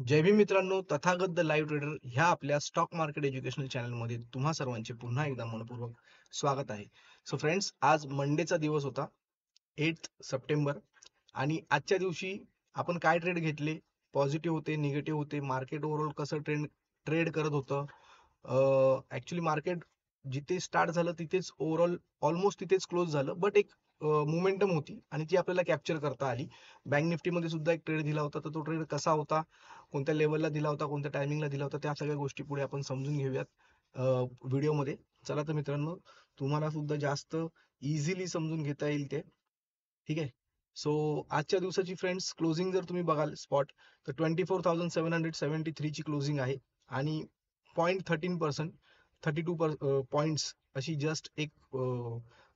जय भीम मित्रांनो, Tathagata the live trader ह्या आपल्या स्टॉक मार्केट एज्युकेशनल चॅनलमध्ये तुम्हा सर्वांचे पुन्हा एकदा मनपूर्वक स्वागत आहे. सो फ्रेंड्स, आज मंडेचा दिवस होता, 8 सप्टेंबर. आणि आजच्या दिवशी आपण काय ट्रेड घेतले, पॉझिटिव्ह होते, निगेटिव्ह होते, मार्केट ओव्हरऑल कसं ट्रेड ट्रेड करत होतं. ऍक्च्युली मार्केट जिथे स्टार्ट झालं तिथेच ओव्हरऑल ऑलमोस्ट तिथेच क्लोज झालं, बट एक मोमेंटम होती आणि ती आपल्याला कॅप्चर करता आली. बँक निफ्टीमध्ये सुद्धा एक ट्रेड दिला होता, तर तो ट्रेड कसा होता, कोणत्या लेवलला दिला होता, कोणत्या टायमिंगला दिला होता, त्या सगळ्या गोष्टी पुढे आपण समजून घेऊयात व्हिडिओमध्ये. चला तर मित्रांनो, तुम्हाला सुद्धा जास्त इझिली समजून घेता येईल ते. ठीक आहे. सो आजच्या दिवसाची फ्रेंड्स क्लोजिंग जर तुम्ही बघाल स्पॉट, तर 24,773 ची क्लोजिंग आहे आणि 0.13%, 32 पॉइंट्स अशी जस्ट एक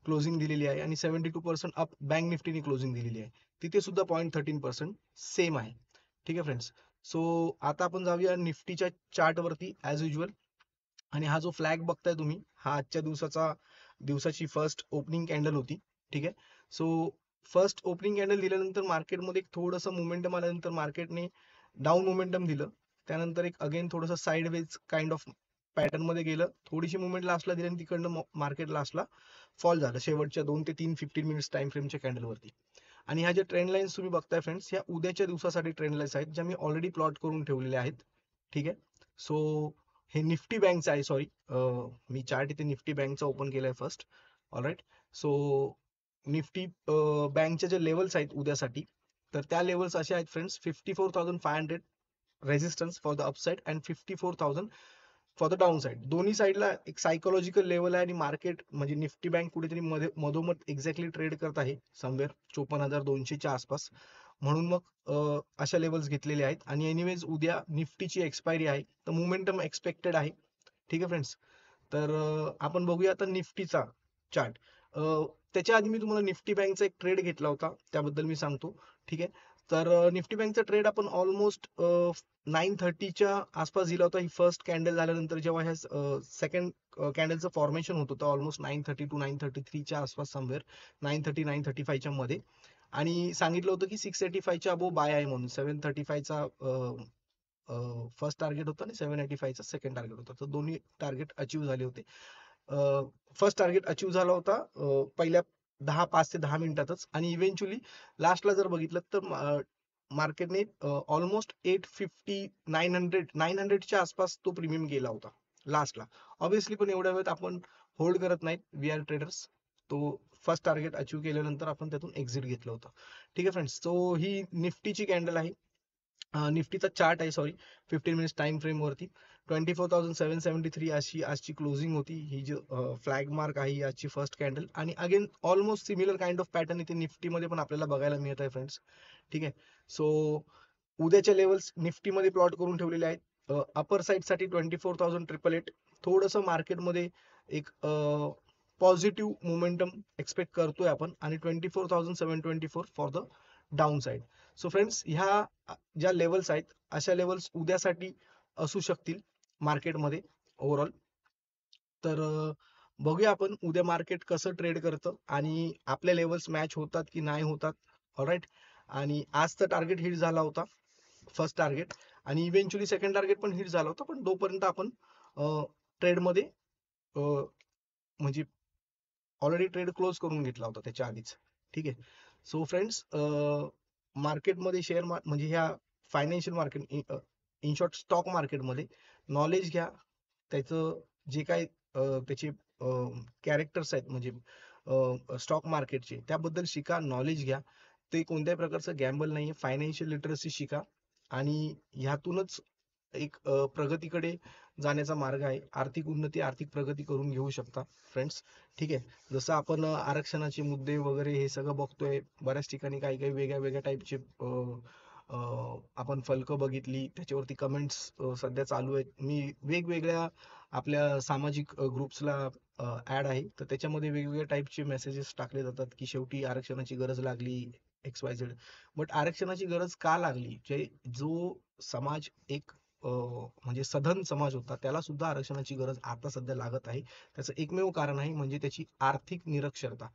क्लोजिंग दिलेली आहे आणि 72% अप बँक निफ्टीने क्लोजिंग दिलेली आहे. तिथे सुद्धा 0.13% सेम आहे. ठीक आहे फ्रेंड्स. सो आता आपण जाऊया निफ्टीच्या चार्ट वरती ऍज युजल. आणि हा जो फ्लॅग बघताय तुम्ही, हा आजच्या दिवसाची फर्स्ट ओपनिंग कॅन्डल होती. ठीक आहे. सो फर्स्ट ओपनिंग कॅन्डल दिल्यानंतर मार्केटमध्ये एक थोडंसं मोमेंटम आल्यानंतर मार्केटने डाऊन मोमेंटम दिलं. त्यानंतर एक अगेन थोडंसं साईडवेज काइंड ऑफ पॅटर्न मध्ये गेलं, थोडीशी मुवमेंट लास्टला दिली आणि तिकडनं मार्केट लास्टला फॉल झालं शेवटच्या 2 ते 3 15 मिनिट्स टाइम फ्रेमच्या कॅन्डलवरती. आणि ह्या ज्या ट्रेंड लाईन्स तुम्ही बघताय फ्रेंड्स, ह्या उद्याच्या दिवसासाठी ट्रेंड लाईन्स आहेत, ज्या मी ऑलरेडी प्लॉट करून ठेवलेल्या आहेत. ठीक आहे. सो हे निफ्टी बँकचं आहे, सॉरी, मी चार्ट इथे निफ्टी बँकचा ओपन केलाय फर्स्ट. ऑलराईट. सो निफ्टी बँकच्या ज्या लेवल्स आहेत उद्यासाठी, तर त्या लेवल्स अशा आहेत friends: 54,500 resistance for the upside and 54,000 for the down side. दोन्ही साईडला एक सायकोलॉजिकल लेवल आहे आणि मार्केट म्हणजे निफ्टी बँक कुठेतरी मध्ये मधोमध एक्झॅक्टली ट्रेड करत आहे समवेअर 54,200 आसपास. म्हणून मग अशा लेवल्स घेतलेले आहेत. आणि एनिवेज उद्या निफ्टीची एक्सपायरी आहे, तर मोमेंटम एक्सपेक्टेड आहे. ठीक आहे फ्रेंड्स. तर आपण बघूया आता निफ्टीचा चार्ट. त्याच्या आधी मी तुम्हाला निफ्टी बँकचा एक ट्रेड घेतला होता, त्याबद्दल मी सांगतो. ठीक आहे. तर निफ्टी बँकचा ट्रेड आपण ऑलमोस्ट 9:30च्या आसपास दिला होता. ही फर्स्ट कॅन्डल झाल्यानंतर जेव्हा ह्या सेकंड कॅन्डलचं फॉर्मेशन होत होतं ऑलमोस्ट 9:30 टू 9:33च्या आसपास समवेअर, 9:30 9:35च्या मध्ये. आणि सांगितलं होतं की 685च्या अबो बाय आहे म्हणून. 735चा फर्स्ट टार्गेट होतं आणि 785चा सेकंड टार्गेट होता, तर दोन्ही टार्गेट अचीव झाले होते. फर्स्ट टार्गेट अचीव झाला होता पहिल्या 5 ते 10 मिनिटातच. आणि इव्हेंच्युअली लास्टला जर बघितलं तर मार्केटने ऑलमोस्ट 850 900च्या आसपास तो प्रीमियम गेला होता लास्टला. ऑब्व्हियसली पण एवढ्या वेळेत आपण होल्ड करत नाहीत, वी आर ट्रेडर्स. तो फर्स्ट टार्गेट अचीव केल्यानंतर आपण त्यातून एक्झिट घेतलं होतं. ठीक आहे फ्रेंड्स. सो ही निफ्टीची कॅन्डल आहे, निफ्टीचा चार्ट आहे, सॉरी, 15 मिनिट्स टाइम फ्रेम वरती. 24,773 अशी आजची क्लोजिंग होती. ही जी फ्लॅग मार्क आहे, ही आजची फर्स्ट कॅन्डल. आणि again almost similar kind of pattern इथे निफ्टीमध्ये पण आपल्याला बघायला मिळत आहे फ्रेंड्स. ठीक आहे. सो उद्याच्या लेवल्स निफ्टीमध्ये प्लॉट करून ठेवलेले आहेत. अपर साईड साठी 24,888. थोडंसं मार्केटमध्ये एक पॉझिटिव्ह मोमेंटम एक्सपेक्ट करतोय आपण, आणि 24,724 for the down side. So friends, ह्या ज्या लेवल्स आहेत, अशा लेवल्स उद्यासाठी असू शकतील मार्केटमध्ये ओव्हरऑल. तर बघूया आपण उद्या मार्केट कसं ट्रेड करतं आणि आपल्या लेवल्स मॅच होतात की नाही होतात. ऑलराईट. आणि आज तर टार्गेट हिट झाला होता, फर्स्ट टार्गेट. आणि इव्हेंच्युअली सेकंड टार्गेट पण हिट झाला होता, पण तोपर्यंत आपण ट्रेडमध्ये म्हणजे ऑलरेडी ट्रेड क्लोज करून घेतला होता त्याच्या आधीच. ठीक आहे. सो फ्रेंड्स, मार्केटमध्ये म्हणजे ह्या financial market, in short stock मार्केटमध्ये नॉलेज घ्या. त्याचं जे काय त्याचे कॅरेक्टर्स आहेत, म्हणजे स्टॉक मार्केटचे, त्याबद्दल शिका, नॉलेज घ्या. ते कोणत्याही प्रकारचं गॅम्बल नाहीये. फायनान्शियल लिटरसी शिका आणि ह्यातूनच एक प्रगतीकडे जाण्याचा मार्ग आहे. आर्थिक उन्नती, आर्थिक प्रगती करून घेऊ शकता फ्रेंड्स. ठीक आहे. जसं आपण आरक्षणाचे मुद्दे वगैरे हे सगळं बघतोय, बऱ्याच ठिकाणी काही काही वेगळ्या वेगळ्या टाईपचे आपण फलकं बघितली, त्याच्यावरती कमेंट्स सध्या चालू आहेत. मी वेगवेगळ्या आपल्या सामाजिक ग्रुप्सला ऍड आहे, तर त्याच्यामध्ये वेगवेगळ्या टाईपचे मेसेजेस टाकले जातात की शेवटी आरक्षणाची गरज लागली, XYZ. बट आरक्षणाची गरज का लागली? जो समाज एक म्हणजे सधन समाज होता, त्याला सुद्धा आरक्षणाची गरज आता सध्या लागत आहे. त्याचं एकमेव कारण आहे, म्हणजे त्याची आर्थिक निरक्षरता.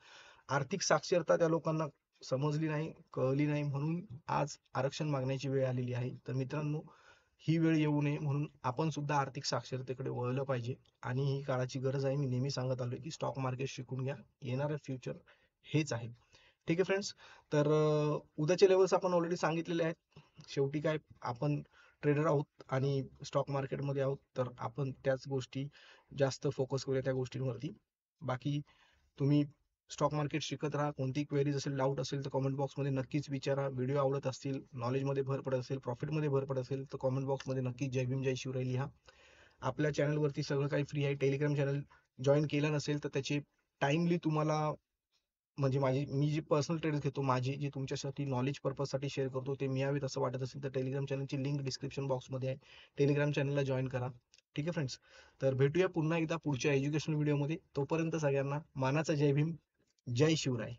आर्थिक साक्षरता त्या लोकांना समजली नाही, कळली नाही, म्हणून आज आरक्षण मागण्याची वेळ आलेली आहे. तर मित्रांनो, ही वेळ येऊ नये म्हणून आपण सुद्धा आर्थिक साक्षरतेकडे वळलं पाहिजे आणि ही काळाची गरज आहे. मी नेहमी सांगत आलोय की स्टॉक मार्केट शिकून घ्या, येणारं फ्युचर हेच आहे. ठीक आहे फ्रेंड्स. तर उद्याचे लेवल्स आपण ऑलरेडी सांगितलेले आहेत. शेवटी काय, आपण ट्रेडर आहोत आणि स्टॉक मार्केटमध्ये आहोत, तर आपण त्याच गोष्टी जास्त फोकस करूया त्या गोष्टींवरती. बाकी तुम्ही स्टॉक मार्केट शिकत राहा. कोणती क्वेरीज असेल, डाऊट असेल तर कमेंट बॉक्समध्ये नक्कीच विचारा. व्हिडिओ आवडत असतील, नॉलेजमध्ये भर पडत असेल, प्रॉफिटमध्ये भर पडत असेल तर कमेंट बॉक्समध्ये नक्कीच जय भीम जय शिवराय लिहा. आपल्या चॅनलवरती सगळं काही फ्री आहे. टेलिग्राम चॅनल जॉईन केलं नसेल तर त्याची टाइमली तुम्हाला, म्हणजे मी जी पर्सनल ट्रेड्स घेतो, माझी जी तुमच्यासाठी नॉलेज पर्पजसाठी शेअर करतो ते मिळावेत असं वाटत असेल तर टेलिग्राम चॅनलची लिंक डिस्क्रिप्शन बॉक्समध्ये आहे. टेलिग्राम चॅनलला जॉईन करा. ठीक आहे फ्रेंड्स. तर भेटूया पुन्हा एकदा पुढच्या एज्युकेशनल व्हिडिओमध्ये. तोपर्यंत सगळ्यांना मानाचा जय भीम, जय शिवराय.